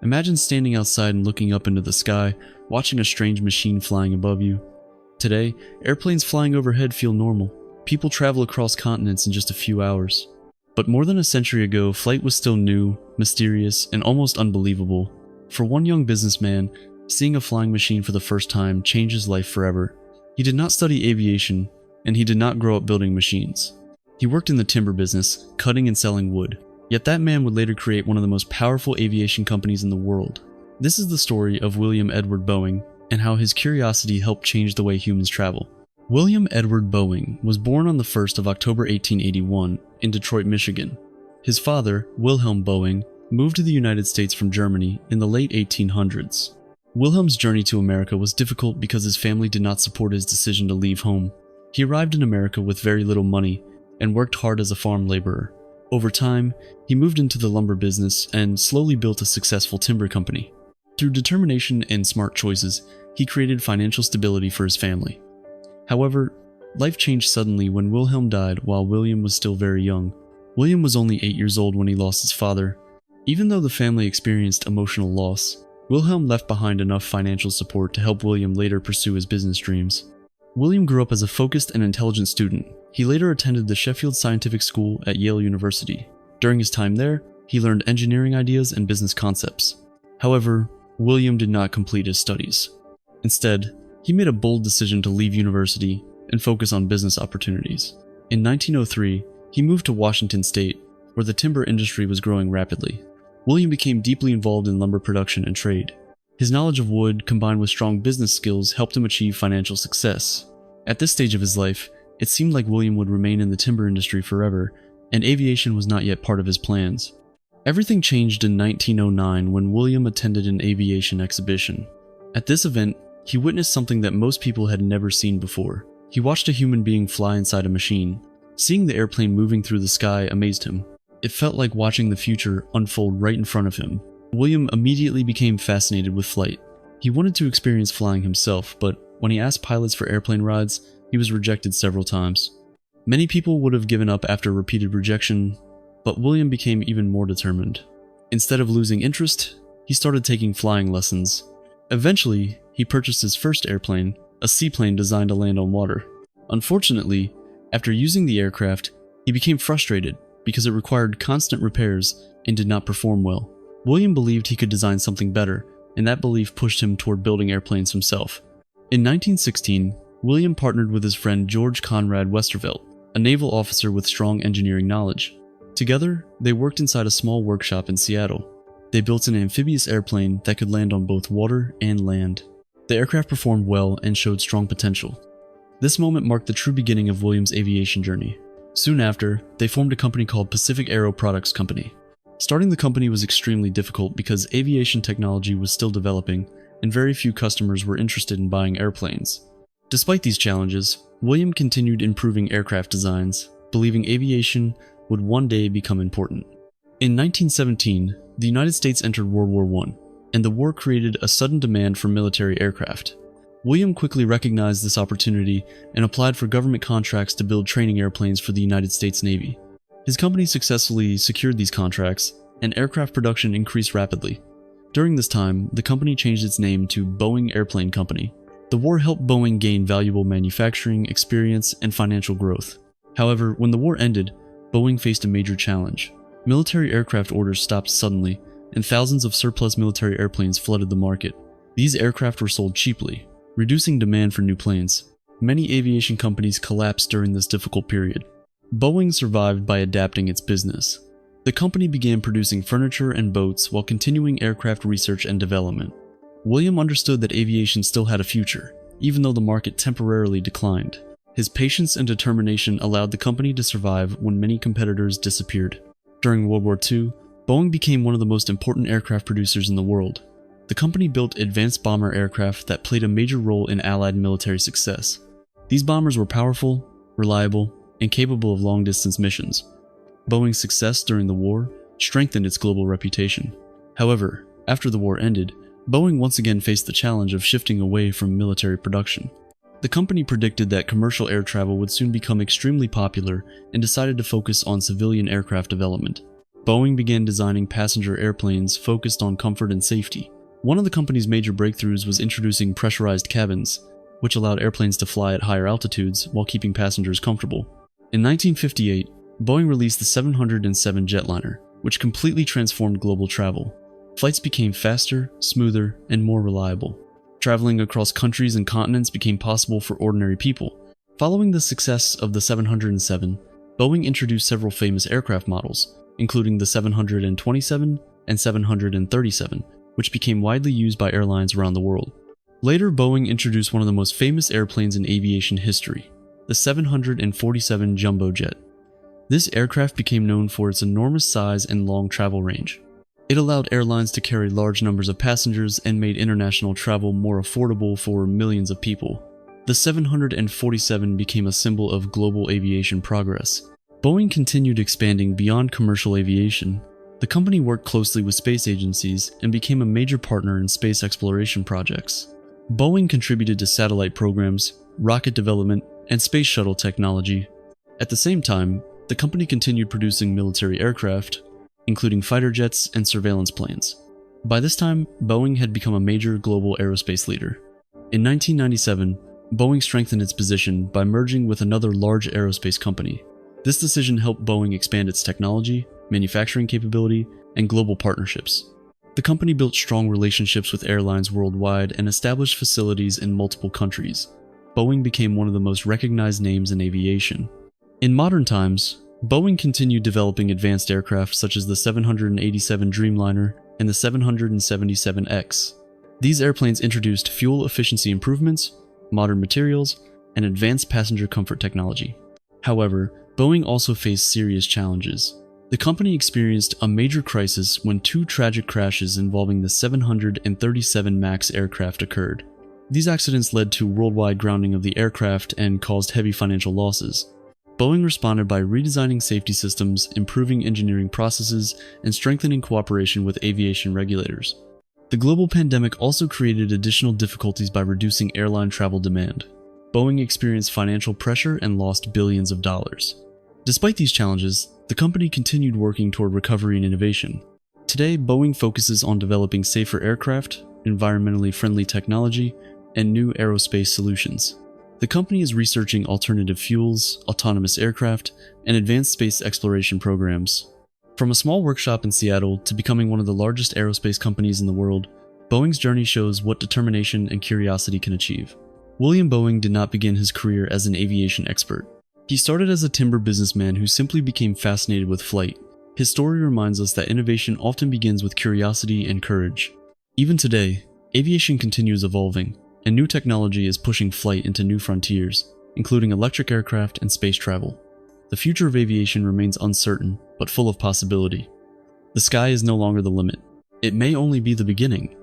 Imagine standing outside and looking up into the sky, watching a strange machine flying above you. Today, airplanes flying overhead feel normal. People travel across continents in just a few hours. But more than a century ago, flight was still new, mysterious, and almost unbelievable. For one young businessman, seeing a flying machine for the first time changed his life forever. He did not study aviation, and he did not grow up building machines. He worked in the timber business, cutting and selling wood. Yet that man would later create one of the most powerful aviation companies in the world. This is the story of William Edward Boeing, and how his curiosity helped change the way humans travel. William Edward Boeing was born on the 1st of October 1881 in Detroit, Michigan. His father, William Boeing, moved to the United States from Germany in the late 1800s. Wilhelm's journey to America was difficult because his family did not support his decision to leave home. He arrived in America with very little money and worked hard as a farm laborer. Over time, he moved into the lumber business and slowly built a successful timber company. Through determination and smart choices, he created financial stability for his family. However, life changed suddenly when Wilhelm died while William was still very young. William was only 8 years old when he lost his father. Even though the family experienced emotional loss, Wilhelm left behind enough financial support to help William later pursue his business dreams. William grew up as a focused and intelligent student. He later attended the Sheffield Scientific School at Yale University. During his time there, he learned engineering ideas and business concepts. However, William did not complete his studies. Instead, he made a bold decision to leave university and focus on business opportunities. In 1903, he moved to Washington State, where the timber industry was growing rapidly. William became deeply involved in lumber production and trade. His knowledge of wood, combined with strong business skills, helped him achieve financial success. At this stage of his life, it seemed like William would remain in the timber industry forever, and aviation was not yet part of his plans. Everything changed in 1909 when William attended an aviation exhibition. At this event, he witnessed something that most people had never seen before. He watched a human being fly inside a machine. Seeing the airplane moving through the sky amazed him. It felt like watching the future unfold right in front of him. William immediately became fascinated with flight. He wanted to experience flying himself, but when he asked pilots for airplane rides, he was rejected several times. Many people would have given up after repeated rejection, but William became even more determined. Instead of losing interest, he started taking flying lessons. Eventually, he purchased his first airplane, a seaplane designed to land on water. Unfortunately, after using the aircraft, he became frustrated because it required constant repairs and did not perform well. William believed he could design something better, and that belief pushed him toward building airplanes himself. In 1916, William partnered with his friend George Conrad Westervelt, a naval officer with strong engineering knowledge. Together, they worked inside a small workshop in Seattle. They built an amphibious airplane that could land on both water and land. The aircraft performed well and showed strong potential. This moment marked the true beginning of William's aviation journey. Soon after, they formed a company called Pacific Aero Products Company. Starting the company was extremely difficult because aviation technology was still developing and very few customers were interested in buying airplanes. Despite these challenges, William continued improving aircraft designs, believing aviation would one day become important. In 1917, the United States entered World War I, and the war created a sudden demand for military aircraft. William quickly recognized this opportunity and applied for government contracts to build training airplanes for the United States Navy. His company successfully secured these contracts, and aircraft production increased rapidly. During this time, the company changed its name to Boeing Airplane Company. The war helped Boeing gain valuable manufacturing experience and financial growth. However, when the war ended, Boeing faced a major challenge. Military aircraft orders stopped suddenly, and thousands of surplus military airplanes flooded the market. These aircraft were sold cheaply, reducing demand for new planes. Many aviation companies collapsed during this difficult period. Boeing survived by adapting its business. The company began producing furniture and boats while continuing aircraft research and development. William understood that aviation still had a future, even though the market temporarily declined. His patience and determination allowed the company to survive when many competitors disappeared. During World War II, Boeing became one of the most important aircraft producers in the world. The company built advanced bomber aircraft that played a major role in Allied military success. These bombers were powerful, reliable, and capable of long-distance missions. Boeing's success during the war strengthened its global reputation. However, after the war ended, Boeing once again faced the challenge of shifting away from military production. The company predicted that commercial air travel would soon become extremely popular and decided to focus on civilian aircraft development. Boeing began designing passenger airplanes focused on comfort and safety. One of the company's major breakthroughs was introducing pressurized cabins, which allowed airplanes to fly at higher altitudes while keeping passengers comfortable. In 1958, Boeing released the 707 jetliner, which completely transformed global travel. Flights became faster, smoother, and more reliable. Traveling across countries and continents became possible for ordinary people. Following the success of the 707, Boeing introduced several famous aircraft models, including the 727 and 737, which became widely used by airlines around the world. Later, Boeing introduced one of the most famous airplanes in aviation history, the 747 jumbo jet. This aircraft became known for its enormous size and long travel range. It allowed airlines to carry large numbers of passengers and made international travel more affordable for millions of people. The 747 became a symbol of global aviation progress. Boeing continued expanding beyond commercial aviation. The company worked closely with space agencies and became a major partner in space exploration projects. Boeing contributed to satellite programs, rocket development, and space shuttle technology. At the same time, the company continued producing military aircraft, including fighter jets and surveillance planes. By this time, Boeing had become a major global aerospace leader. In 1997, Boeing strengthened its position by merging with another large aerospace company. This decision helped Boeing expand its technology, manufacturing capability, and global partnerships. The company built strong relationships with airlines worldwide and established facilities in multiple countries. Boeing became one of the most recognized names in aviation. In modern times, Boeing continued developing advanced aircraft such as the 787 Dreamliner and the 777X. These airplanes introduced fuel efficiency improvements, modern materials, and advanced passenger comfort technology. However, Boeing also faced serious challenges. The company experienced a major crisis when two tragic crashes involving the 737 MAX aircraft occurred. These accidents led to worldwide grounding of the aircraft and caused heavy financial losses. Boeing responded by redesigning safety systems, improving engineering processes, and strengthening cooperation with aviation regulators. The global pandemic also created additional difficulties by reducing airline travel demand. Boeing experienced financial pressure and lost billions of dollars. Despite these challenges, the company continued working toward recovery and innovation. Today, Boeing focuses on developing safer aircraft, environmentally friendly technology, and new aerospace solutions. The company is researching alternative fuels, autonomous aircraft, and advanced space exploration programs. From a small workshop in Seattle to becoming one of the largest aerospace companies in the world, Boeing's journey shows what determination and curiosity can achieve. William Boeing did not begin his career as an aviation expert. He started as a timber businessman who simply became fascinated with flight. His story reminds us that innovation often begins with curiosity and courage. Even today, aviation continues evolving, and new technology is pushing flight into new frontiers, including electric aircraft and space travel. The future of aviation remains uncertain, but full of possibility. The sky is no longer the limit. It may only be the beginning.